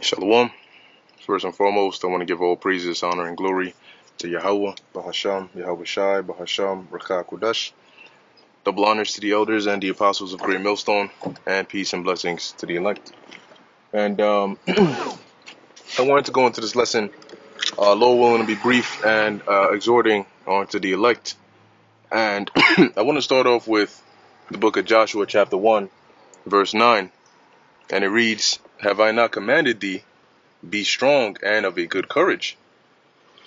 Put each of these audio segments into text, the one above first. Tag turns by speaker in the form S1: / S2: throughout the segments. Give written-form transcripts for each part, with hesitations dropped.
S1: Shalom. First and foremost, I want to give all praises, honor, and glory to Yahweh, Bahasham, Yahweh Shai, Bahasham, Rakah Kudash. Double honors to the elders and the apostles of Great Millstone, and peace and blessings to the elect. And I wanted to go into this lesson, Lord willing, to be brief and exhorting onto the elect. And I want to start off with the book of Joshua, chapter 1, verse 9. And it reads, "Have I not commanded thee? Be strong and of a good courage.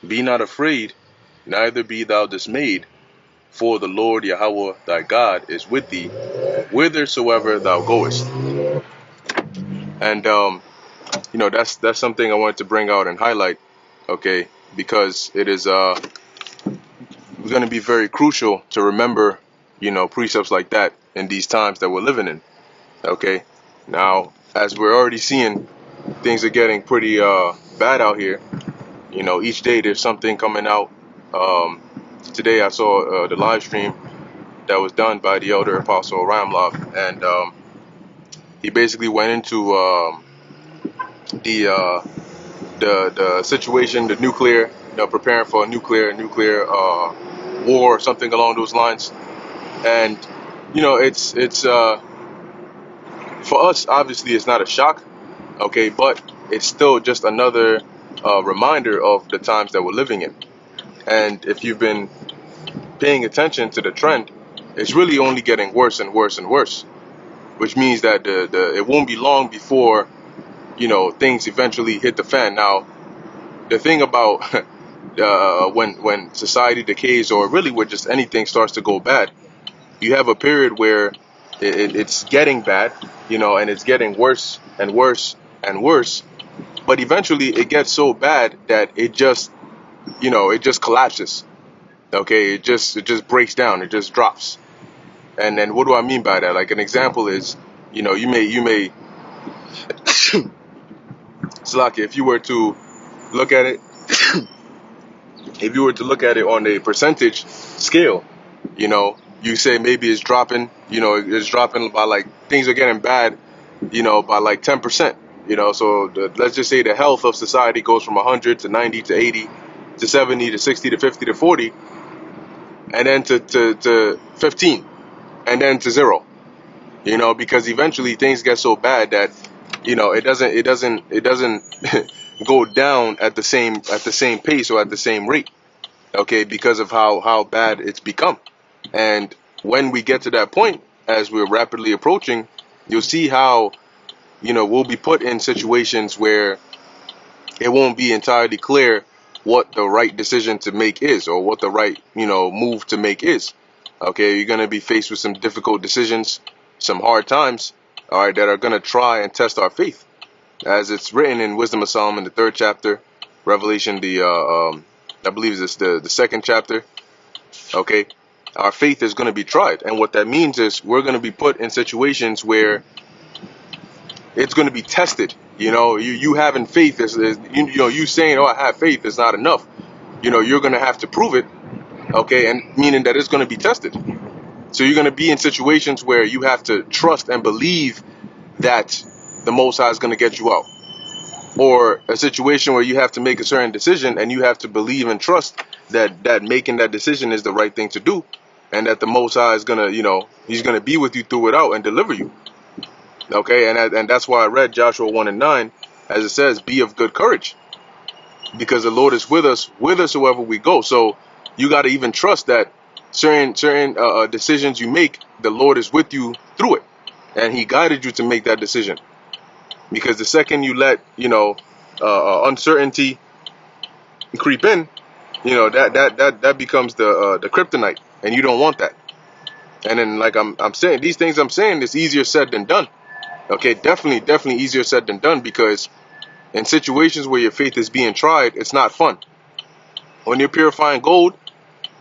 S1: Be not afraid, neither be thou dismayed, for the Lord Yahweh thy God is with thee, whithersoever thou goest." And that's something I wanted to bring out and highlight, okay, because it is going to be very crucial to remember, precepts like that in these times that we're living in. Okay, now as we're already seeing, things are getting pretty bad out here. Each day there's something coming out. Today I saw the live stream that was done by the elder apostle Ramlock, and he basically went into the situation, the nuclear, preparing for a nuclear war, something along those lines. And it's for us, obviously it's not a shock, okay, but it's still just another reminder of the times that we're living in. And if you've been paying attention to the trend, it's really only getting worse and worse and worse, which means that it won't be long before things eventually hit the fan. Now, the thing about when society decays, or really when just anything starts to go bad, you have a period where it's getting bad, and it's getting worse and worse and worse, but eventually it gets so bad that it just collapses. Okay, it just breaks down, it just drops. And then what do I mean by that? Like, an example is, you may Salaki, if you were to look at it on a percentage scale, you say maybe it's dropping, it's dropping by, like, things are getting bad, by like 10%, so let's just say the health of society goes from 100 to 90 to 80 to 70 to 60 to 50 to 40, and then to 15, and then to 0, because eventually things get so bad that it doesn't go down at the same pace or at the same rate, okay, because of how bad it's become. And when we get to that point, as we're rapidly approaching, you'll see how we'll be put in situations where it won't be entirely clear what the right decision to make is, or what the right move to make is. Okay, you're going to be faced with some difficult decisions, some hard times, all right, that are going to try and test our faith, as it's written in Wisdom of Solomon, the 3rd chapter, Revelation, I believe it's the 2nd chapter. Okay, our faith is going to be tried, and what that means is we're going to be put in situations where it's going to be tested. You having faith is you saying, "Oh, I have faith," is not enough. You're going to have to prove it. Okay, and meaning that it's going to be tested. So you're going to be in situations where you have to trust and believe that the Most High is going to get you out, or a situation where you have to make a certain decision and you have to believe and trust that making that decision is the right thing to do, and that the Most High is going to, he's going to be with you through it out and deliver you. Okay, and that's why I read Joshua 1 and 9, as it says, "Be of good courage, because the Lord is with us whithersoever we go." So you got to even trust that certain decisions you make, the Lord is with you through it, and He guided you to make that decision. Because the second you let uncertainty creep in, that becomes the kryptonite, and you don't want that. And then, like I'm saying, these things I'm saying, it's easier said than done. Okay, definitely easier said than done, because in situations where your faith is being tried, it's not fun. When you're purifying gold,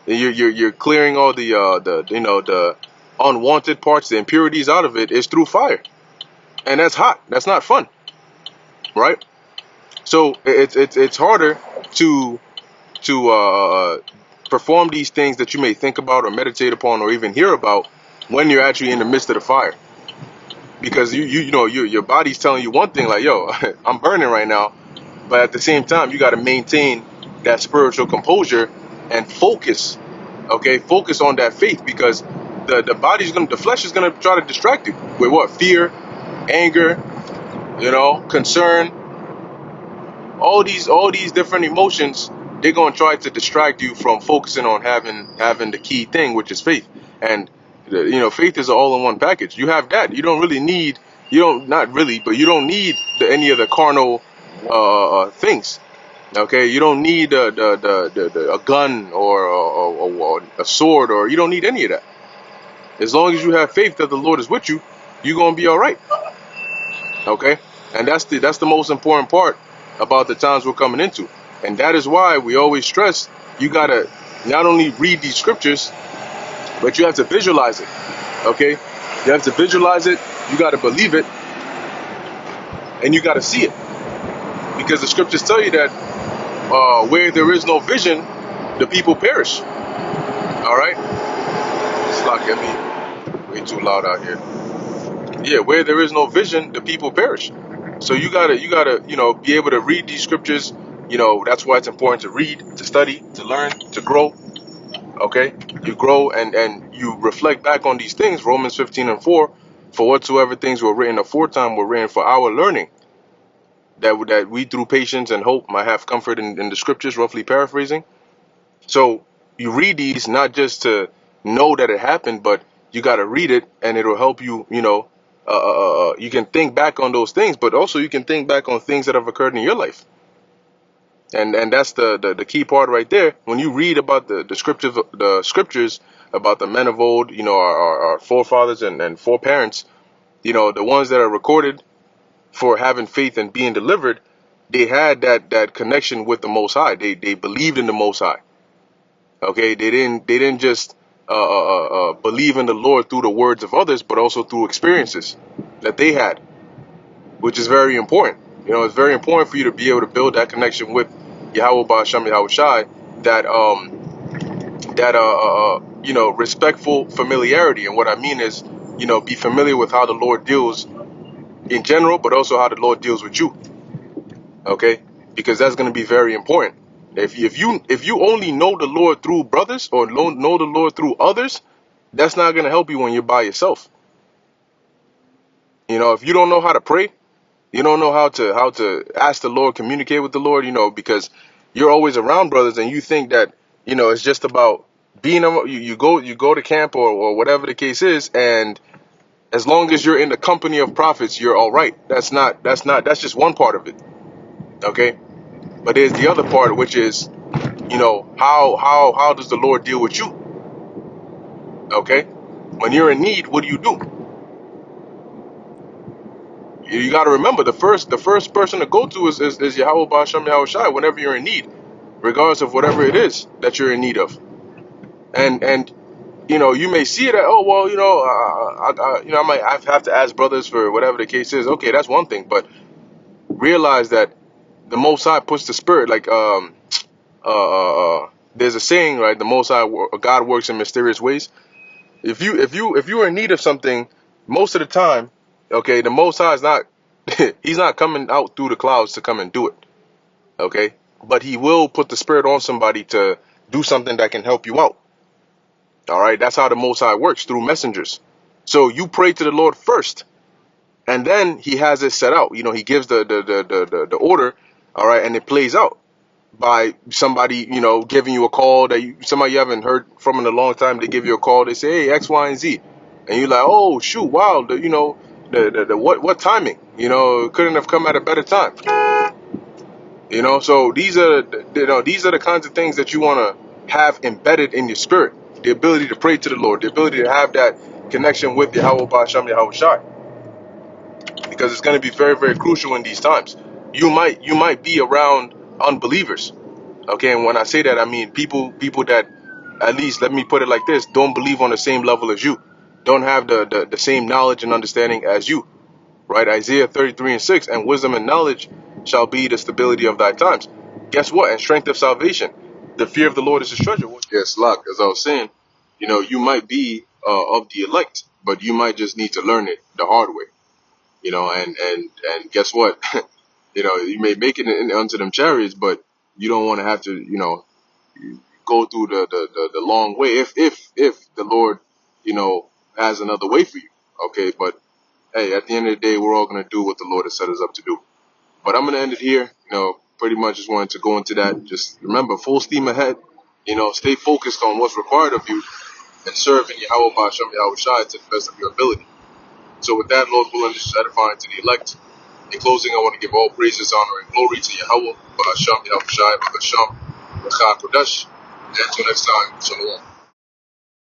S1: you're clearing all the unwanted parts, the impurities out of it, is through fire, and that's hot. That's not fun, right? So it's harder to perform these things that you may think about or meditate upon or even hear about when you're actually in the midst of the fire. because your body's telling you one thing, like, yo, I'm burning right now, but at the same time you got to maintain that spiritual composure and focus. Okay, focus on that faith, because the flesh is gonna try to distract you with what? Fear, anger, concern, all these different emotions. They're gonna try to distract you from focusing on having the key thing, which is faith. And faith is an all-in-one package. You have that. You don't really need. You don't not really, but you don't need any of the carnal things. Okay, you don't need a gun or a sword, or you don't need any of that. As long as you have faith that the Lord is with you, you're gonna be all right. Okay, and that's the most important part about the times we're coming into, and that is why we always stress you gotta not only read these scriptures, but you have to visualize it. Okay, you have to visualize it. You gotta believe it, and you gotta see it, because the scriptures tell you that where there is no vision, the people perish. All right, it's like, way too loud out here. Yeah, where there is no vision, the people perish. So you gotta be able to read these scriptures. That's why it's important to read, to study, to learn, to grow. Okay, you grow and you reflect back on these things. Romans 15:4, for whatsoever things were written aforetime were written for our learning, that we through patience and hope might have comfort in the scriptures, roughly paraphrasing. So you read these not just to know that it happened, but you got to read it, and it'll help you. You can think back on those things, but also you can think back on things that have occurred in your life. And that's the key part right there. When you read about the scriptures about the men of old, our forefathers and foreparents, the ones that are recorded for having faith and being delivered, they had that connection with the Most High. They believed in the Most High. Okay, they didn't just believe in the Lord through the words of others, but also through experiences that they had, which is very important. It's very important for you to be able to build that connection with Yahweh Ba'Shem Yahweh Shai, respectful familiarity. And what I mean is, be familiar with how the Lord deals in general, but also how the Lord deals with you. Okay, because that's going to be very important. If you only know the Lord through brothers, or know the Lord through others, that's not going to help you when you're by yourself. If you don't know how to pray, you don't know how to ask the Lord, communicate with the Lord, because you're always around brothers, and you think that it's just about being you go to camp or whatever the case is, and as long as you're in the company of prophets, you're all right. That's just one part of it. Okay, but there's the other part, which is how does the Lord deal with you? Okay, when you're in need, what do? You got to remember, the first person to go to is Yahweh Ba'Shem Yahweh Shai whenever you're in need, regardless of whatever it is that you're in need of. And you may see it at, oh well, I might have to ask brothers for whatever the case is. Okay, that's one thing, but realize that the Most High puts the Spirit, like there's a saying, right? The Most High, God works in mysterious ways. If you are in need of something, most of the time, okay, the Most High is not he's not coming out through the clouds to come and do it. Okay, but he will put the Spirit on somebody to do something that can help you out. All right, that's how the Most High works, through messengers. So you pray to the Lord first, and then he has it set out. He gives the order, all right, and it plays out by somebody, giving you a call that somebody you haven't heard from in a long time. They give you a call. They say, hey, X, Y, and Z, and you're like, oh shoot, wow, what timing? It couldn't have come at a better time. So these are the kinds of things that you want to have embedded in your spirit. The ability to pray to the Lord, the ability to have that connection with Yahweh Ba'Shem Yahweh Shai, because it's going to be very, very crucial in these times. You might be around unbelievers. Okay, and when I say that, I mean people that, at least, let me put it like this, don't believe on the same level as you, don't have the same knowledge and understanding as you, right? Isaiah 33:6, and wisdom and knowledge shall be the stability of thy times. Guess what? And strength of salvation. The fear of the Lord is his treasure. Yes, Locke, as I was saying, you might be of the elect, but you might just need to learn it the hard way. and guess what? You may make it onto them chariots, but you don't want to have to, go through the long way if the Lord, has another way for you. Okay, but hey, at the end of the day, we're all gonna do what the Lord has set us up to do. But I'm gonna end it here. Pretty much just wanted to go into that. Just remember, full steam ahead. Stay focused on what's required of you and serve in Yahweh Ba'Shem Yahweh Shai to the best of your ability. So with that, Lord willing, this is edifying to the elect. In closing, I want to give all praises, honor, and glory to Yahweh Ba'Shem Yahweh Shai Ba'Shem B'Cha Kodesh. And until next time, Shalom.